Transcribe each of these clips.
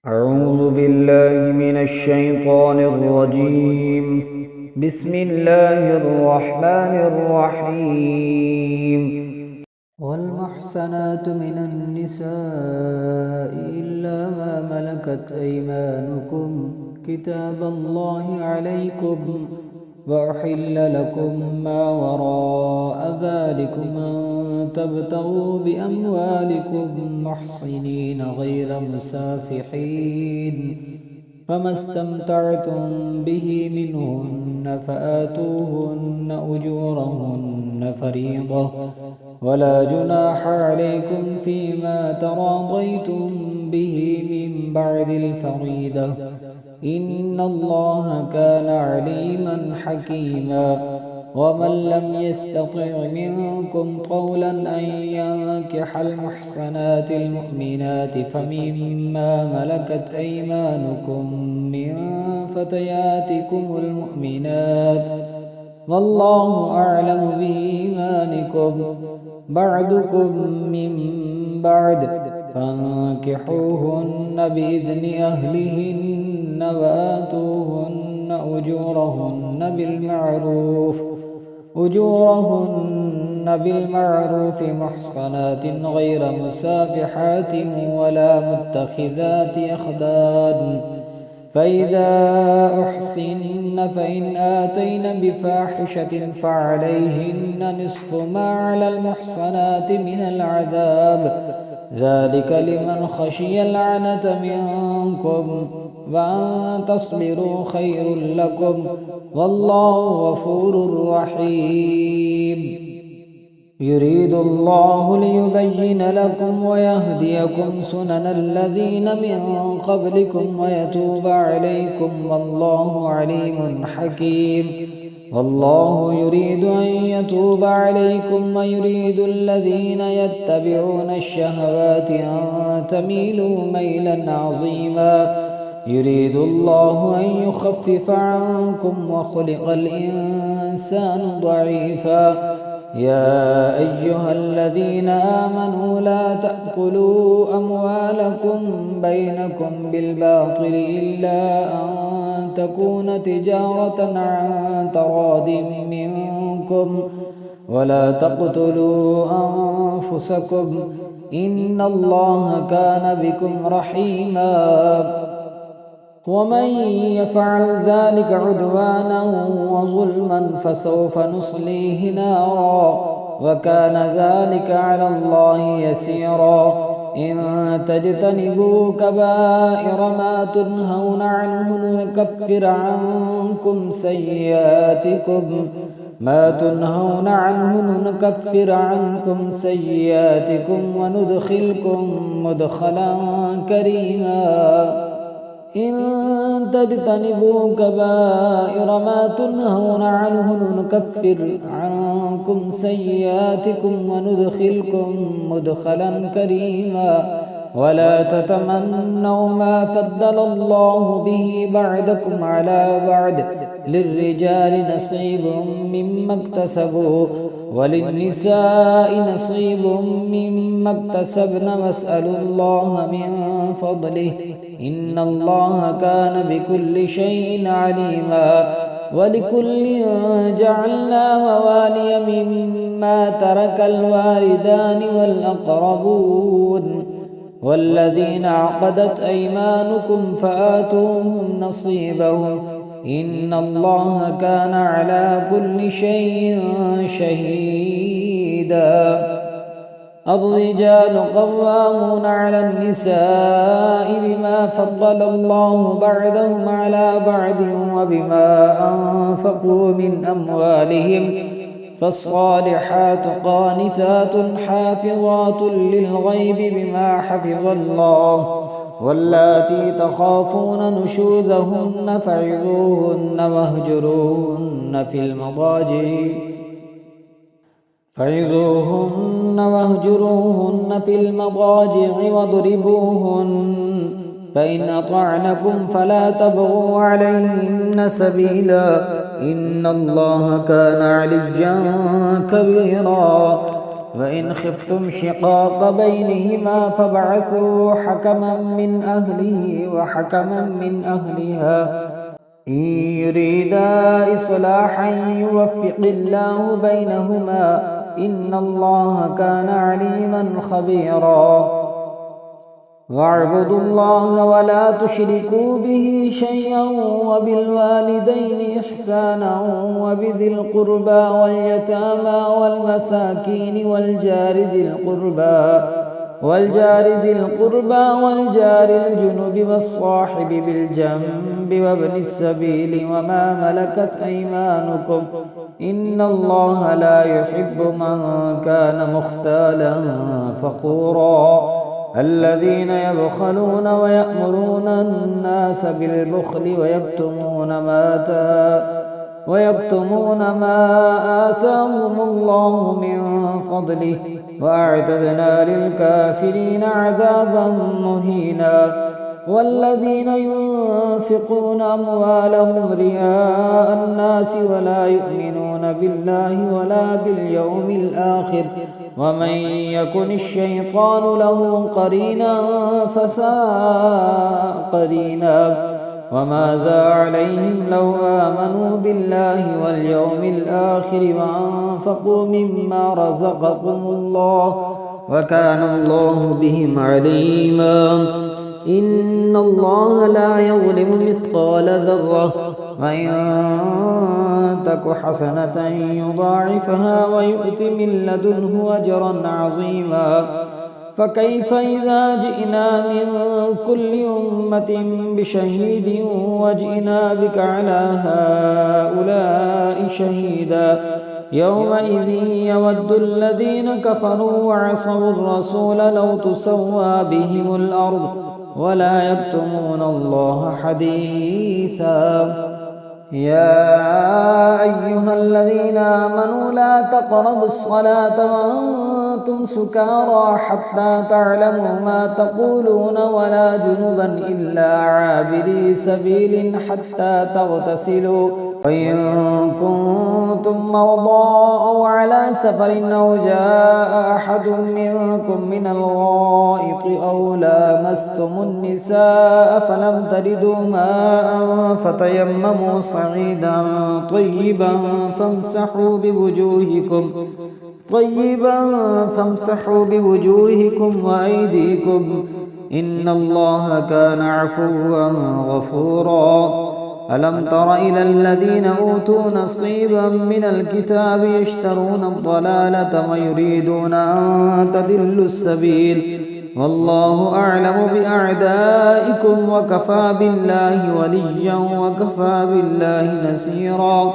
أعوذ بالله من الشيطان الرجيم. بسم الله الرحمن الرحيم. والمحسنات من النساء إلا ما ملكت أيمانكم كتاب الله عليكم وأحل لكم ما وراء ذلكم أن تبتغوا بأموالكم محصنين غير مسافحين، فما استمتعتم به منهن فآتوهن أجورهن فريضة، ولا جناح عليكم فيما تراضيتم به من بعد الفريضة، إن الله كان عليما حكيما. ومن لم يستطع منكم طولا أن ينكح المحصنات المؤمنات فمما ملكت أيمانكم من فتياتكم المؤمنات، والله أعلم بإيمانكم بعضكم من بعد، فانكحوهن بإذن أهلهن وآتوهن أجورهن بالمعروف محصنات غير مسافحات ولا متخذات أخدان، فإذا أحسن فإن آتين بفاحشة فعليهن نصف ما على المحصنات من العذاب، ذلك لمن خشي العنة منكم، وأن تصبروا خير لكم، والله غفور رحيم. يريد الله ليبين لكم ويهديكم سنن الذين من قبلكم ويتوب عليكم، والله عليم حكيم. والله يريد أن يتوب عليكم ويريد الذين يتبعون الشهوات أن تميلوا ميلا عظيما. يريد الله أن يخفف عنكم وخلق الإنسان ضعيفا. يا أيها الذين آمنوا لا تأكلوا أموالكم بينكم بالباطل إلا أن تكون تجارة عن تراض منكم، ولا تقتلوا أنفسكم إن الله كان بكم رحيما. ومن يفعل ذلك عدوانا وظلما فسوف نصليه نارا، وكان ذلك على الله يسيرا. إن تجتنبوا كبائر ما تنهون عنه نكفر عنكم سيئاتكم وندخلكم مدخلا كريما. إن تجتنبوا كبائر ما تنهون عنه نكفر عنكم سيئاتكم وندخلكم مدخلا كريما. ولا تتمنوا ما فضل الله به بعضكم على بعض، للرجال نصيب مما اكتسبوا وللنساء نصيب مما اكتسبن، واسألوا الله من فضله إن الله كان بكل شيء عليما. ولكل جعلنا موالي مما ترك الوالدان والأقربون والذين عقدت أيمانكم فآتوهم نصيبهم، إن الله كان على كل شيء شهيدا. الرجال قوامون على النساء بما فضل الله بعضهم على بعض وبما أنفقوا من أموالهم، فالصالحات قانتات حافظات للغيب بما حفظ الله، واللاتي تخافون نشوزهن فعظوهن واهجروهن في المضاجع واضربوهن، فإن أطعنكم فلا تبغوا عليهن سبيلا، إن الله كان عليا كبيرا. وإن خفتم شقاق بينهما فابعثوا حكما من أهله وحكما من أهلها إن يريدا إصلاحا يوفق الله بينهما إن الله كان عليما خبيرا واعبدوا الله ولا تشركوا به شيئا وبالوالدين إحسانا وبذي القربى واليتامى والمساكين والجار ذي القربى والجار الجنب والصاحب بالجنب وابن السبيل وما ملكت أيمانكم إن الله لا يحب من كان مختالا فخورا الذين يبخلون ويأمرون الناس بالبخل ويكتمون ما آتاهم الله من فضله وأعتدنا للكافرين عذابا مهينا والذين ينفقون أموالهم رئاء الناس ولا يؤمنون بالله ولا باليوم الآخر ومن يكن الشيطان له قرينا فساء قرينا وماذا عليهم لو آمنوا بالله واليوم الآخر وأنفقوا مما رزقهم الله وكان الله بهم عليما إن الله لا يظلم مثقال ذرة وإن تك حسنة يضاعفها ويؤت من لدنه أجرا عظيما فكيف إذا جئنا من كل أمة بشهيد وجئنا بك على هؤلاء شهيدا يومئذ يود الذين كفروا وعصوا الرسول لو تسوى بهم الأرض ولا يكتمون الله حديثا يا أيها الذين آمنوا لا تقربوا الصلاة وأنتم سكارى حتى تعلموا ما تقولون ولا جنبا إلا عابري سبيل حتى تغتسلوا وإن كنتم مرضى أو على سفر أو جاء أحد منكم من الغائط أو لامستم النساء فلم تجدوا ماء فتيمموا صعيدا طيبا فامسحوا بوجوهكم وأيديكم إن الله كان عفوا غفورا ألم تر إلى الذين أوتوا نصيبا من الكتاب يشترون الضلالة ويريدون أن تضلوا السبيل والله أعلم بأعدائكم وكفى بالله وليا وكفى بالله نصيرا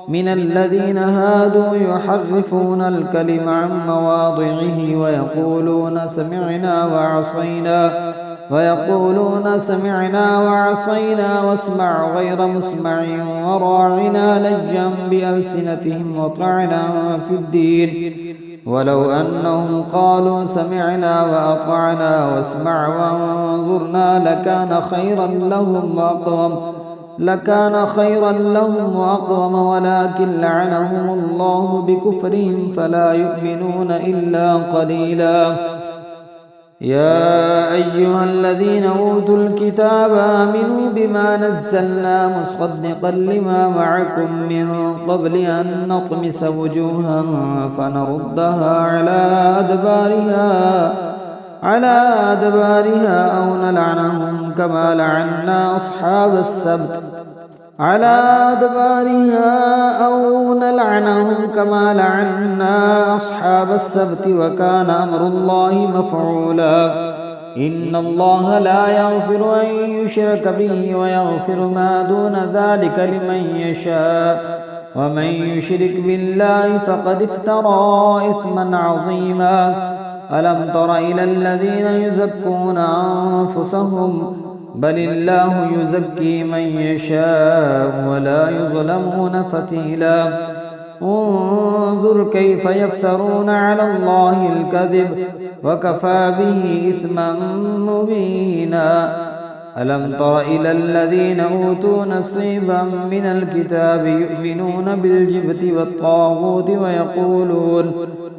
من الذين هادوا يحرفون الكلم عن مواضعه ويقولون سمعنا وعصينا واسمع غير مسمع وراعنا لجا بألسنتهم وطعنا في الدين ولو أنهم قالوا سمعنا وأطعنا واسمع وانظرنا لكان خيرا لهم وأقوم ولكن لعنهم الله بكفرهم فلا يؤمنون إلا قليلا يا أيها الذين أوتوا الكتاب آمنوا بما نزلنا مصدقا لما معكم من قبل أن نطمس وجوها فنردها على أدبارها أو نلعنهم كما لعنا أصحاب السبت وكان أمر الله مفعولا إن الله لا يغفر أن يشرك به ويغفر ما دون ذلك لمن يشاء ومن يشرك بالله فقد افترى إثما عظيما ألم تر إلى الذين يزكون أنفسهم بل الله يزكي من يشاء ولا يظلمون فتيلا انظر كيف يفترون على الله الكذب وكفى به إثما مبينا ألم تر إلى الذين أوتوا نصيبا من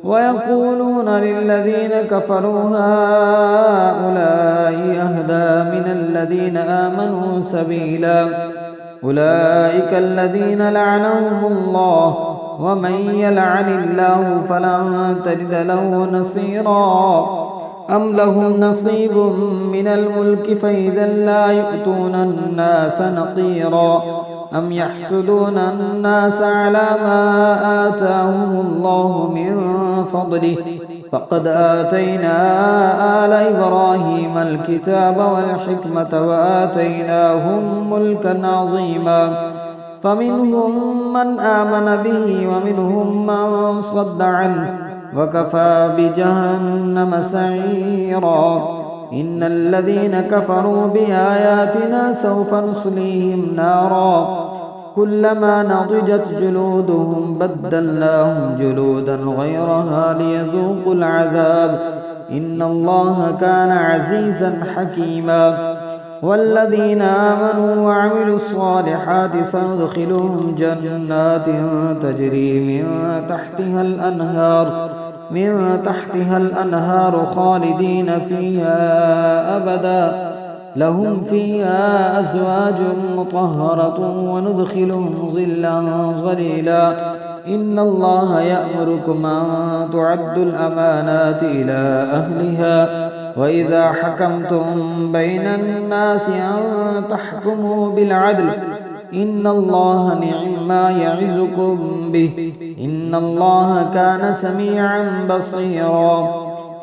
ويقولون للذين كفروا هؤلاء أهدى من الذين آمنوا سبيلا أولئك الذين لعنهم الله ومن يلعن الله فلن تجد له نصيرا أم لهم نصيب من الملك فإذا لا يؤتون الناس نقيرا أم يحسدون الناس على ما آتاهم الله من فضله فقد آتينا آل إبراهيم الكتاب والحكمة وآتيناهم ملكا عظيما فمنهم من آمن به ومنهم من صد عنه وكفى بجهنم سعيرا إن الذين كفروا بآياتنا سوف نصليهم نارا كلما نضجت جلودهم بدلناهم جلودا غيرها ليذوقوا العذاب إن الله كان عزيزا حكيما والذين آمنوا وعملوا الصالحات سندخلهم جنات تجري من تحتها الأنهار خالدين فيها أبدا لهم فيها أزواج مطهرة وندخلهم ظلا ظليلا إن الله يأمركم أن تعدوا الأمانات إلى أهلها وإذا حكمتم بين الناس أن تحكموا بالعدل إن الله نعم ما يعظكم به إن الله كان سميعا بصيرا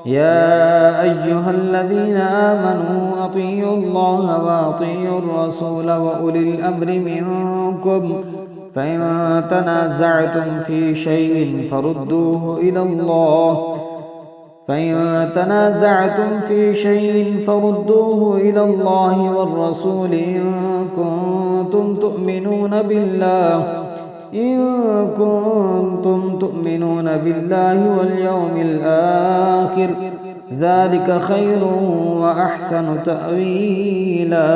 يا أيها الذين آمنوا أطيعوا الله وأطيعوا الرسول وأولي الأمر منكم فإن تنازعتم في شيء فردوه إلى الله والرسول إن كنتم تؤمنون بالله واليوم الآخر ذلك خير وأحسن تأويلا.